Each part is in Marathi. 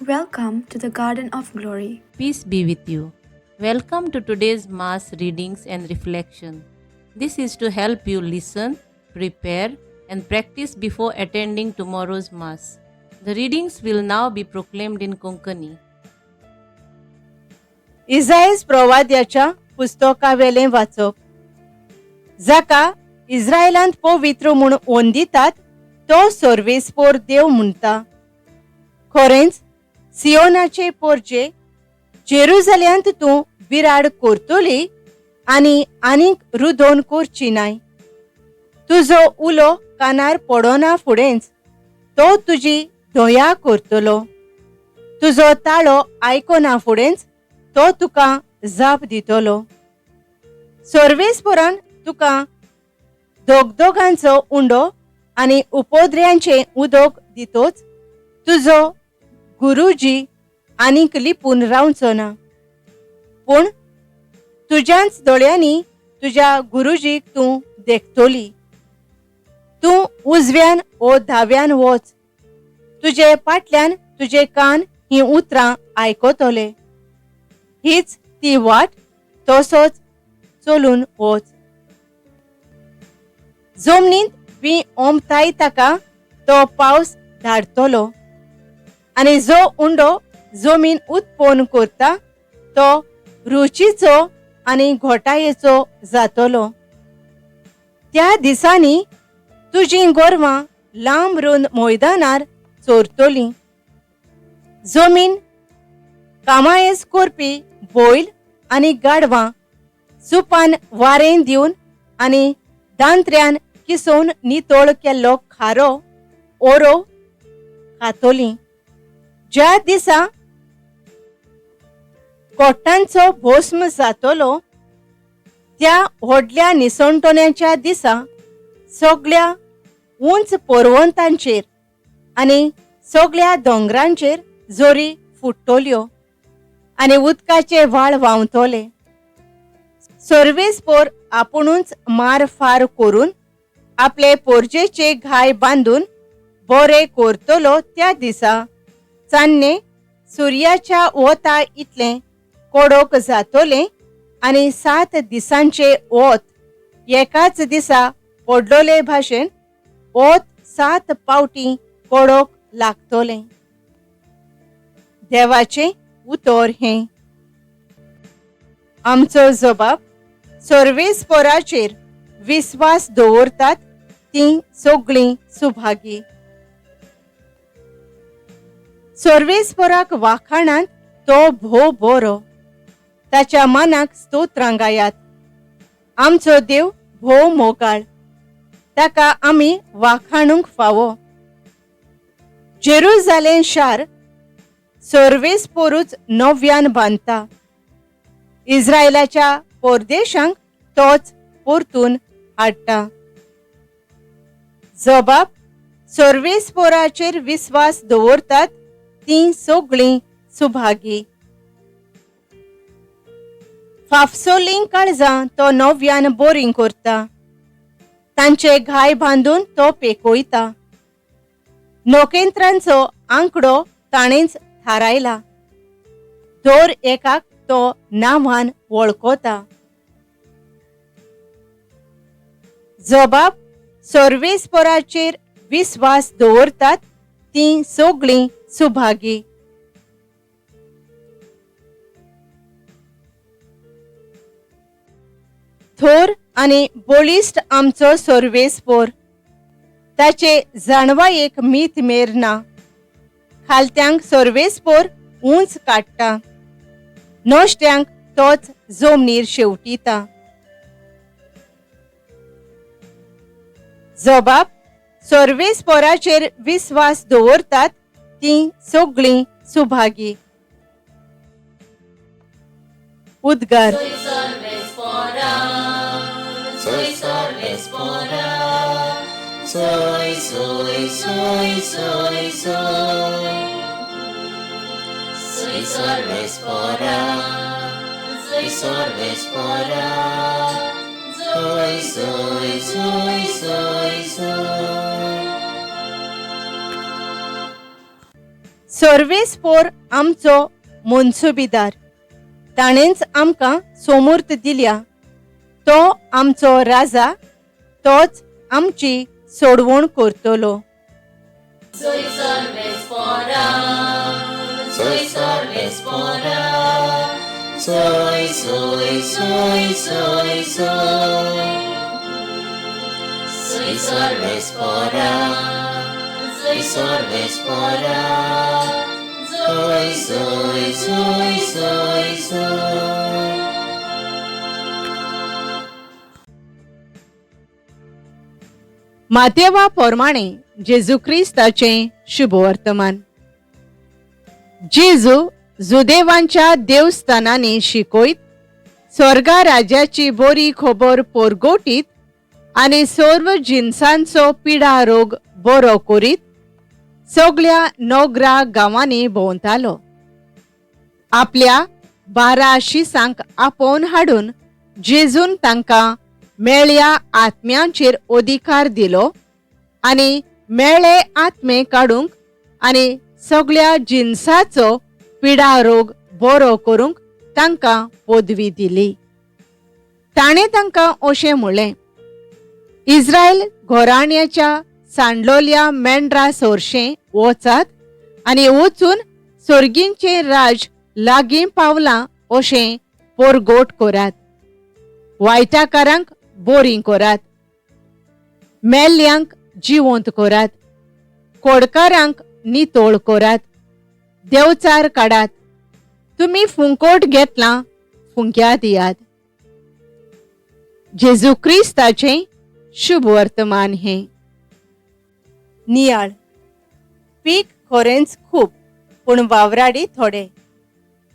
Welcome to the Garden of Glory. Peace be with you. Welcome to today's Mass readings and reflection. This is to help you listen, prepare, and practice before attending tomorrow's Mass. The readings will now be proclaimed in Konkani. इसायस प्रवाद्याच्या पुस्तकावेलें वाचप. जाका इस्रायलांत पवित्र म्हूण वंदितात तो सर्वेस्पोर देव म्हणटा. खरेंच सियोनाचे पोरचे, जेरुसलेमांत तूं विराड करतली आनी आनीक रुदोन करची नाय. तुजो उलो कानार पडोना फुडेंच तो तुजी दया करतलो. तुजो ताळो आयकोना फुडेंच तो तुका जाप दितलो. सर्वेस्पोरान तुका दोगदोगांचो उंडो आनी उपद्र्यांचे उदक दितोच तुजो गुरुजी आनीक लिपून रावचो ना. पूण तुज्याच दोळ्यांनी तुज्या गुरुजीक तूं देखतली. तूं उजव्यान ओ दाव्यान वच. तुजे फाटल्यान तुजे कान ही उतरां आयकतले. हीच ती वाट, तसोच चलून वच. जमनींत बी ओमताय ताका तो पावस धाडटलो आनी जो उंडो जमीन उत्पन्न करता तो रुचीचो आनी घोटायेचो जातलो. त्या दिसांनी तुजीं गोरवां लांब रुंद मैदानार चोरतलीं. जमीन कामायेस करपी बैल आनी गाडवां सुपान वारें दिवन आनी दांत्र्यान किसोवन नितळ केल्लो खारो ओरो खातलीं. ज्या दिसा कोट्टांचो भस्म जातलो त्या व्हडल्या निसंटोण्याच्या दिसा सगळ्या उंच पर्वतांचेर आनी सगळ्या दोंगरांचेर जोरी फुट्टल्यो आनी उदकाचे व्हाळ व्हांवतले. सर्वेस्पोर आपुणूच मार फार करून आपले पोरजेचे घाय बांदून बरे करतलो. त्या दिसा चान्ने सुर्याच्या वोता इतलें कडक जातलें आनी 7 दिसांचे वोत एकाच दिसा पडलोले भाशेन वोत 7 पावटी कडक लागतलें. देवाचें उतर हें. आमचो जबाब सर्वेस्पोराचेर विस्वास दवरतात तीं सगळीं सुभागी. सर्वेस्पोराक वाखाणांत तो भोव बरो. ताच्या मनाक स्तोत्रां गायात. आमचो देव भोव मोगाळ. ताका आमी वाखाणूंक फावो. जेरुसलेम शार सर्वेस्पोरूच नव्यान बांदता. इस्रायलाच्या परदेशांक तोच परतून हाडटा. जबाब सर्वेस्पोराचेर विस्वास दवरतात तीं सगळीं सुभागी. फाफसोलीं काळजां तो नव्यान बोरीं करता. तांचे घाय बांदून तो पेकयता. नोकेंत्रांचो आंकडो ताणेंच थारायला. दर एकाक तो नांवान वळखता. जबाब सर्वेस्पोराचेर विस्वास दवरतात तीं सगळीं सुभागी. थोर आनी बळिश्ट आमचो सर्वेस्पोर. ताचे जाणवायेक मीत मेर ना. खालत्यांक सर्वेस्पोर उंच काडटा. नोश्ट्यांक तोच जमनीर शेवटिता. जबाब सर्वेस्पोराचेर विस्वास दवरतात तीं सगळीं सुभागी. उद्गार. Soy Sorvespora, soy, soy, soy, soy, soy. Soy Sorvespora, soy Sorvespora, soy, soy, soy, soy, soy. सर्वेस्पोर आमचो मनसुबीदार. ताणेंच आमकां सोमूर्त दिल्या. तो आमचो राजा. तोच आमची सोडवण करतलो. Soy sorves fora, soy sorves fora, soy, soy, soy, soy, soy. Soy sorves fora, soy sorves fora, soy, soy, soy, soy, soy. मातेवा पोरमाणे जेजू क्रिस्ताचें शुभवर्तमान. जेजू जुदेवांच्या देवस्थानांनी शिकयत, स्वर्गा राज्याची बरी खबर पोरगोटीत आनी सर्व जिन्सांचो पिडा रोग बरो करीत सगळ्या नोगरा गांवांनी भोंवतालो. आपल्या 12 शिसांक आपोवन हाडून जेजून तांकां मेळ्या आत्म्यांचेर अधिकार दिलो आनी मेळ्ळे आत्मे काडूंक आनी सगळ्या जिन्साचो पिडा रोग बरो करूंक तांकां पदवी दिली. ताणें तांकां अशें म्हणलें, इस्रायल घोराण्याच्या सांडलोल्या मेंढरा सोरशें वचात आनी वचून सर्गींचें राज लागीं पावलां अशें परगोट करात. वायटाकारांक बोरी करात. मेल्ल्यांक जिवंत करात. कोडकारांक नितोळ करात. देवचार काडात. तुमी फुंकोट घेतलां, फुंक्या दियात. जेजू क्रिस्ताचें शुभ वर्तमान हें. नियाळ. पीक खरेंच खूब, पूण वावराडी थोडे.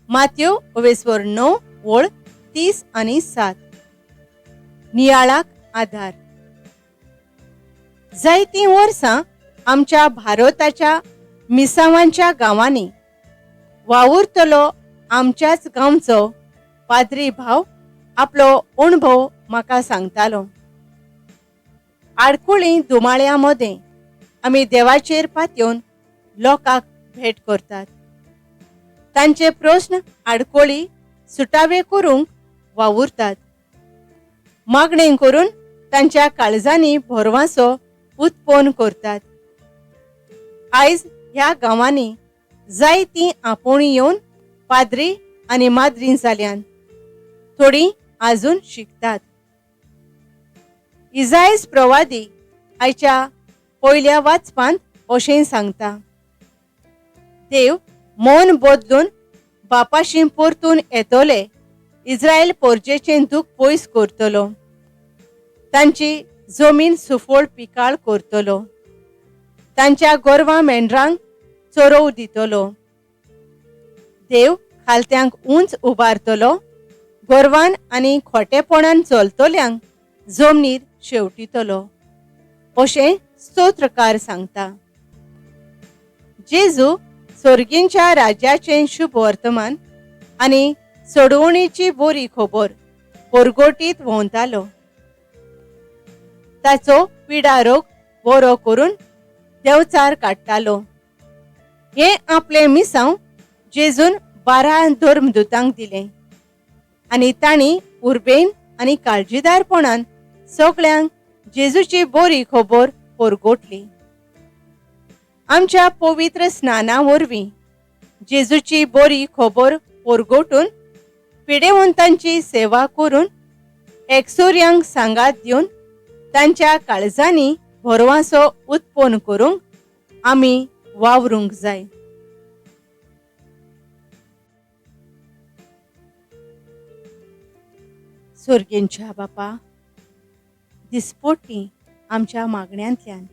मात्यो 29:30 आनी 7. नियाळाक आधार. जायतीं वर्सां आमच्या भारताच्या मिसावांच्या गांवांनी वावुरतलो आमच्याच गांवचो पाद्री भाव आपलो अणभव म्हाका सांगतालो. आडकुळी दुमाळ्या मदें आमी देवाचेर पातयेवन लोकांक भेट करतात. तांचे प्रस्न आडकोळी सुटावे करूंक वावुरतात. मागणें करून तांच्या काळजांनी भरवासो उत्पन्न करतात. आयज ह्या गांवांनी जायतीं आपोवणीं येवन पाद्री आनी माद्री जाल्यान. थोडीं आजून शिकतात. इसायस प्रवादी आयच्या पयल्या वाचपांत अशें सांगता, देव मन बदलून बापाशी परतून येतोले. इस्रायल पोरजेचें दूख पयस करतलो. तांची जमीन सुफळ पिकाळ करतलो. तांच्या गोरवां मेंढरांक चोरोव दितलो. देव खालत्यांक उंच उबारतलो. गोरवान आनी खोटेपणान चलतल्यांक जमनीर शेवटितलो. अशें स्तोत्रकार सांगता. जेजू सर्गींच्या राज्याचें शुभ वर्तमान आनी सोडवणीची बरी खबर परगोटीत भोंवतालो. ताचो पिडा रोग बरो करून देवचार काडटालो. हे आपले मिसांव जेजून 12 धर्मदूतांक दिलें आनी तांणी उर्बेन आनी काळजीदारपणान सगळ्यांक जेजूची बरी खबर परगोटली. आमच्या पवित्र स्नाना वरवीं जेजूची बरी खबर परगोटून पिडेवंतांची सेवा करून एकसुऱ्यांक सांगात दिवन तांच्या काळजांनी भरवासो उत्पन्न करूंक आमी वावरूंक जाय. सर्गेंच्या बापा, दिसपट्टी आमच्या मागण्यांतल्यान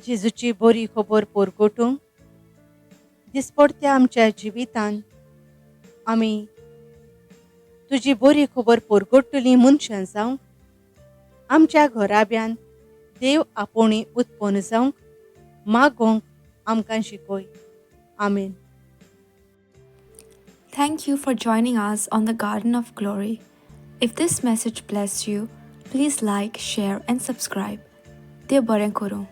जेजूची बरी खबर परगोटूंक दिसपडत्या आमच्या जिवितांत आमी तुजी बरी खबर परगोटली मनशां जावंक आमच्या घराब्यान देव आपोवणी उत्पन्न जावंक मागोवंक आमकां शिकय. आमेन. Thank you for joining us on the Garden of Glory. If this message blessed you, please like, share, and subscribe. Dev Baren Koro.